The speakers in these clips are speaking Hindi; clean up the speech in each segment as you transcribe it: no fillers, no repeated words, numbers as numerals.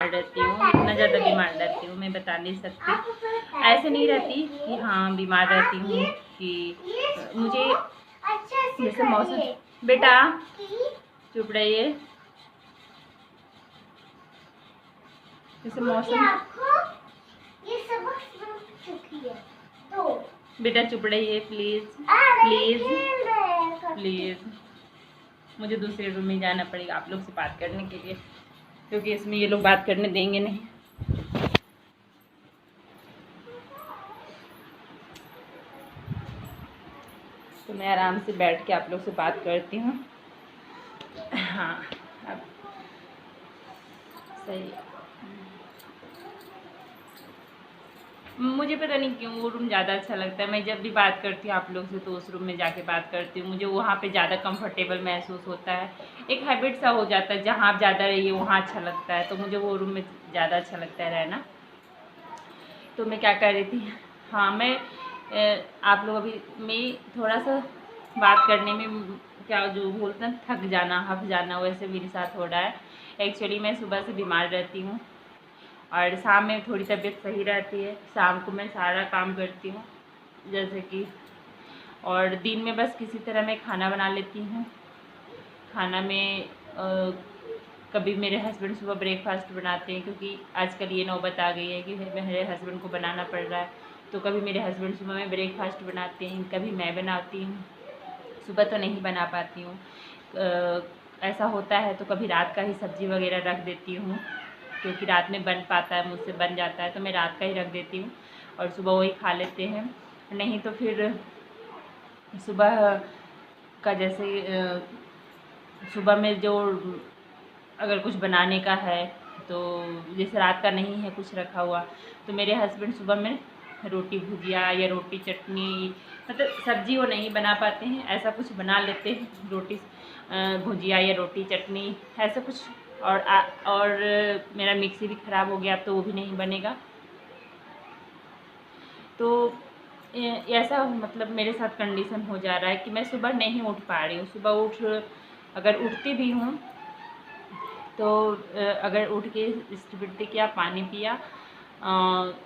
बीमार रहती हूँ, इतना ज़्यादा बीमार रहती हूँ मैं बता नहीं सकती। ऐसे नहीं रहती कि हाँ बीमार रहती हूँ कि मुझे जैसे मौसम, बेटा चुप रहिए, जैसे मौसम, बेटा चुप रहिए प्लीज़ प्लीज़ प्लीज़। मुझे दूसरे रूम में जाना पड़ेगा आप लोग से बात करने के लिए, क्योंकि इसमें ये लोग बात करने देंगे नहीं। तो मैं आराम से बैठ के आप लोग से बात करती हूँ। हाँ अब सही है। मुझे पता नहीं क्यों वो रूम ज़्यादा अच्छा लगता है। मैं जब भी बात करती हूँ आप लोग से तो उस रूम में जाके बात करती हूँ, मुझे वहाँ पे ज़्यादा कंफर्टेबल महसूस होता है। एक हैबिट सा हो जाता है, जहाँ आप ज़्यादा रहिए वहाँ अच्छा लगता है, तो मुझे वो रूम में ज़्यादा अच्छा लगता है रहना। तो मैं क्या कर रही थी, हाँ मैं आप लोग अभी मैं थोड़ा सा बात करने में क्या जो बोलते हैं थक जाना हफ जाना, वैसे मेरे साथ हो रहा है। एक्चुअली मैं सुबह से बीमार रहती हूँ और शाम में थोड़ी तबीयत सही रहती है। शाम को मैं सारा काम करती हूँ जैसे कि, और दिन में बस किसी तरह मैं खाना बना लेती हूँ। खाना में कभी मेरे हस्बैंड सुबह ब्रेकफास्ट बनाते हैं, क्योंकि आजकल ये नौबत आ गई है कि मेरे हस्बैंड को बनाना पड़ रहा है। तो कभी मेरे हस्बैंड सुबह में ब्रेकफास्ट बनाते हैं, कभी मैं बनाती हूँ। सुबह तो नहीं बना पाती हूँ, ऐसा होता है तो कभी रात का ही सब्ज़ी वगैरह रख देती हूँ, क्योंकि रात में बन पाता है, मुझसे बन जाता है तो मैं रात का ही रख देती हूँ और सुबह वही खा लेते हैं। नहीं तो फिर सुबह का जैसे सुबह में जो अगर कुछ बनाने का है तो जैसे रात का नहीं है कुछ रखा हुआ, तो मेरे हस्बैंड सुबह में रोटी भुजिया या रोटी चटनी, मतलब सब्जी वो नहीं बना पाते हैं, ऐसा कुछ बना लेते हैं, रोटी भुजिया या रोटी चटनी ऐसा कुछ। और मेरा मिक्सी भी ख़राब हो गया तो वो भी नहीं बनेगा। तो ऐसा मतलब मेरे साथ कंडीशन हो जा रहा है कि मैं सुबह नहीं उठ पा रही हूँ। सुबह अगर उठती भी हूँ तो अगर उठ के स्टूबिलिटी किया, पानी पिया,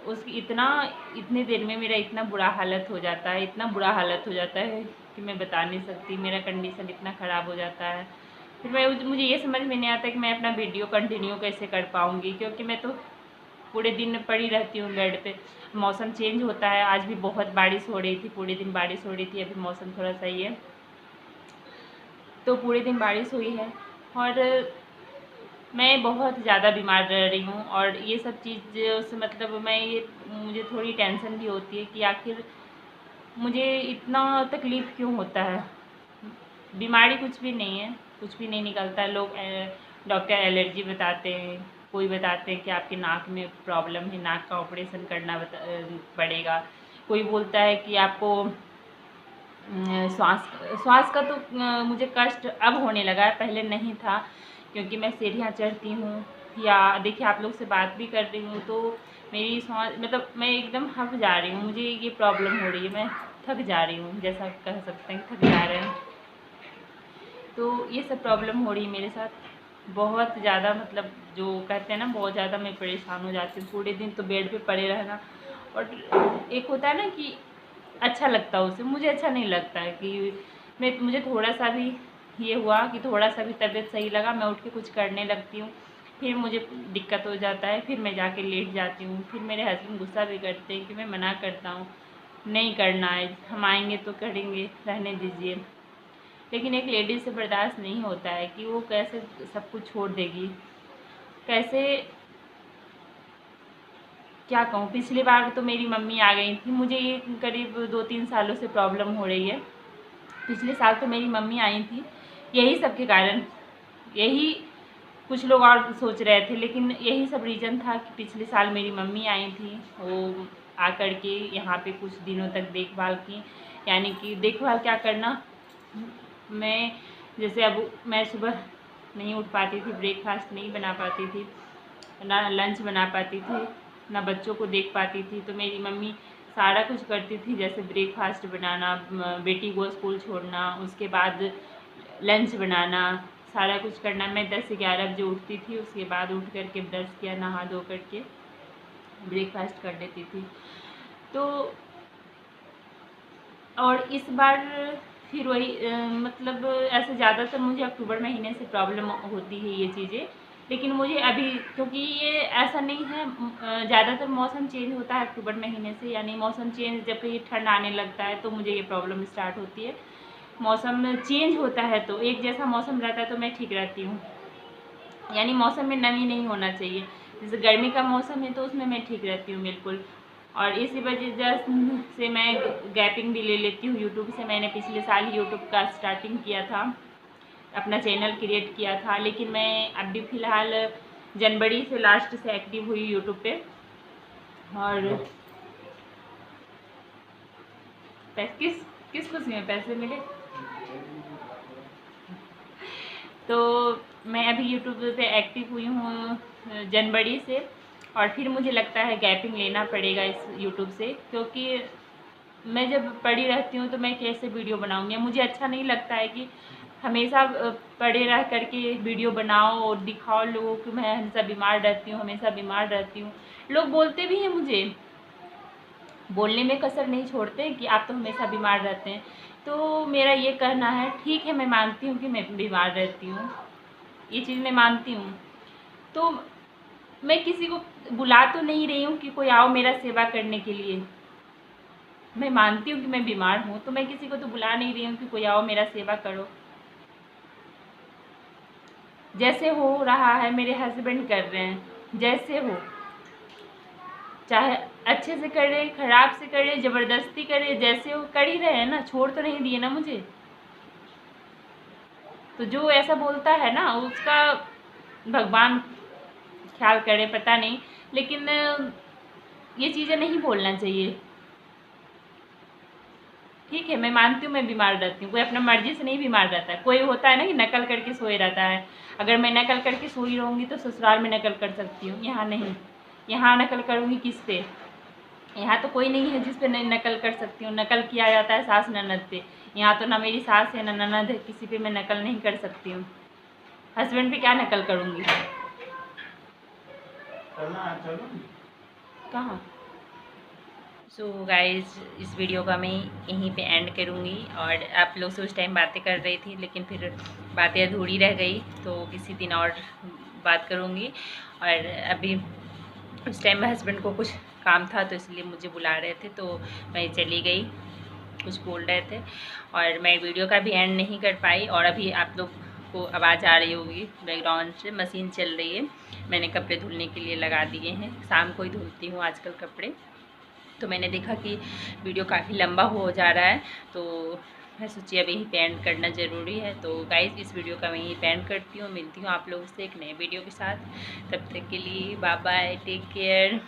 उस इतनी देर में मेरा इतना बुरा हालत हो जाता है, इतना बुरा हालत हो जाता है कि मैं बता नहीं सकती। मेरा कंडीशन इतना ख़राब हो जाता है, फिर मुझे ये समझ में नहीं आता कि मैं अपना वीडियो कंटिन्यू कैसे कर पाऊँगी, क्योंकि मैं तो पूरे दिन पड़ी रहती हूँ बेड पे। मौसम चेंज होता है, आज भी बहुत बारिश हो रही थी, पूरे दिन बारिश हो रही थी। अभी मौसम थोड़ा सही है, तो पूरे दिन बारिश हुई है और मैं बहुत ज़्यादा बीमार रह रही हूँ। और ये सब चीज़ से मतलब मुझे थोड़ी टेंशन भी होती है कि आखिर मुझे इतना तकलीफ़ क्यों होता है। बीमारी कुछ भी नहीं है, कुछ भी नहीं निकलता है। लोग डॉक्टर एलर्जी बताते हैं, कोई बताते हैं कि आपके नाक में प्रॉब्लम है, नाक का ऑपरेशन करना पड़ेगा। कोई बोलता है कि आपको श्वास का तो मुझे कष्ट अब होने लगा है, पहले नहीं था, क्योंकि मैं सीढ़ियाँ चढ़ती हूँ या देखिए आप लोग से बात भी कर रही हूँ तो मेरी श्वास मतलब मैं एकदम हफ जा रही हूँ, मुझे ये प्रॉब्लम हो रही है, मैं थक जा रही हूँ, जैसा कह सकते हैं थक जा रहे हैं। तो ये सब प्रॉब्लम हो रही है मेरे साथ बहुत ज़्यादा, मतलब जो कहते हैं ना बहुत ज़्यादा मैं परेशान हो जाती हूँ। पूरे दिन तो बेड पे पड़े रहना, और एक होता है ना कि अच्छा लगता है उसे, मुझे अच्छा नहीं लगता है कि मुझे थोड़ा सा भी ये हुआ कि थोड़ा सा भी तबीयत सही लगा, मैं उठ के कुछ करने लगती हूँ, फिर मुझे दिक्कत हो जाता है, फिर मैं जाके लेट जाती हूँ। फिर मेरे हस्बैंड गुस्सा भी करते हैं कि मैं मना करता हूँ नहीं करना है, हम आएंगे तो करेंगे, रहने दीजिए। लेकिन एक लेडीज से बर्दाश्त नहीं होता है कि वो कैसे सब कुछ छोड़ देगी, कैसे, क्या कहूँ। पिछली बार तो मेरी मम्मी आ गई थी, मुझे ये करीब 2-3 सालों से प्रॉब्लम हो रही है। पिछले साल तो मेरी मम्मी आई थी, यही सब के कारण, यही कुछ लोग और सोच रहे थे लेकिन यही सब रीज़न था कि पिछले साल मेरी मम्मी आई थी, वो आकर के यहाँ पे कुछ दिनों तक देखभाल की। यानी कि देखभाल क्या करना, मैं जैसे अब मैं सुबह नहीं उठ पाती थी, ब्रेकफास्ट नहीं बना पाती थी, ना लंच बना पाती थी, ना बच्चों को देख पाती थी, तो मेरी मम्मी सारा कुछ करती थी, जैसे ब्रेकफास्ट बनाना, बेटी को स्कूल छोड़ना, उसके बाद लंच बनाना, सारा कुछ करना। मैं 10 से 11 बजे उठती थी, उसके बाद उठ करके ब्रश किया, नहा धो करके ब्रेकफास्ट कर लेती थी। तो और इस बार फिर वही मतलब ऐसे ज़्यादातर मुझे अक्टूबर महीने से प्रॉब्लम होती है ये चीज़ें, लेकिन मुझे अभी क्योंकि ये ऐसा नहीं है, ज़्यादातर मौसम चेंज होता है अक्टूबर महीने से, यानी मौसम चेंज जब ये ठंड आने लगता है तो मुझे ये प्रॉब्लम स्टार्ट होती है। मौसम चेंज होता है तो एक जैसा मौसम रहता है तो मैं ठीक रहती हूँ, यानी मौसम में नमी नहीं होना चाहिए। जैसे गर्मी का मौसम है तो उसमें मैं ठीक रहती हूँ बिल्कुल। और इसी वजह से मैं गैपिंग भी ले लेती हूँ यूट्यूब से। मैंने पिछले साल ही यूट्यूब का स्टार्टिंग किया था, अपना चैनल क्रिएट किया था, लेकिन मैं अभी फ़िलहाल जनवरी से लास्ट से एक्टिव हुई यूट्यूब पे। और किस खुशी में पैसे मिले तो मैं अभी यूट्यूब पे एक्टिव हुई हूँ जनवरी से, और फिर मुझे लगता है गैपिंग लेना पड़ेगा इस यूट्यूब से, क्योंकि मैं जब पड़ी रहती हूँ तो मैं कैसे वीडियो बनाऊँगी। मुझे अच्छा नहीं लगता है कि हमेशा पड़े रह करके वीडियो बनाओ और दिखाओ लोगों को मैं हमेशा बीमार रहती हूँ, हमेशा बीमार रहती हूँ। लोग बोलते भी हैं, मुझे बोलने में कसर नहीं छोड़ते कि आप तो हमेशा बीमार रहते हैं। तो मेरा ये कहना है, ठीक है मैं मानती हूँ कि मैं बीमार रहती हूँ, ये चीज़ मैं मानती हूँ, तो मैं किसी को बुला तो नहीं रही हूँ कि कोई आओ मेरा सेवा करने के लिए। मैं मानती हूँ कि मैं बीमार हूँ, तो मैं किसी को तो बुला नहीं रही हूँ कि कोई आओ मेरा सेवा करो। जैसे हो रहा है मेरे हस्बैंड कर रहे हैं, जैसे हो, चाहे अच्छे से करे, खराब से करे, ज़बरदस्ती करे, जैसे हो कर ही रहे हैं ना, छोड़ तो नहीं दिए ना मुझे। तो जो ऐसा बोलता है ना उसका भगवान ख्याल करे, पता नहीं, लेकिन ये चीज़ें नहीं बोलना चाहिए। ठीक है मैं मानती हूँ मैं बीमार रहती हूँ, कोई अपना मर्जी से नहीं बीमार रहता है। कोई होता है ना कि नकल करके सोए रहता है, अगर मैं नकल करके सोई रहूँगी तो ससुराल में नकल कर सकती हूँ, यहाँ नहीं। यहाँ नकल करूँगी किस पे? यहाँ तो कोई नहीं है जिस पे नहीं नकल कर सकती हूँ। नकल किया जाता है सास ननद पे, यहाँ तो ना मेरी सास है ना ननद है, किसी पे मैं नकल नहीं कर सकती हूँ। हस्बैंड पे क्या नकल करूँगी? कहाँ? सो गाइज इस वीडियो का मैं यहीं पे एंड करूँगी, और आप लोग से उस टाइम बातें कर रही थी लेकिन फिर बातें अधूरी रह गई, तो किसी दिन और बात करूँगी। और अभी उस टाइम हस्बैंड को कुछ काम था तो इसलिए मुझे बुला रहे थे, तो मैं चली गई, कुछ बोल रहे थे, और मैं वीडियो का भी एंड नहीं कर पाई। और अभी आप लोग को आवाज़ आ रही होगी बैकग्राउंड से, मशीन चल रही है, मैंने कपड़े धुलने के लिए लगा दिए हैं, शाम को ही धुलती हूँ आजकल कपड़े। तो मैंने देखा कि वीडियो काफ़ी लंबा हो जा रहा है, तो मैं सोची अब यहीं पे एंड करना ज़रूरी है। तो गाइज़ इस वीडियो का मैं यहीं पे एंड करती हूँ, मिलती हूँ आप लोगों से एक नए वीडियो के साथ। तब तक के लिए बाय बाय, टेक केयर।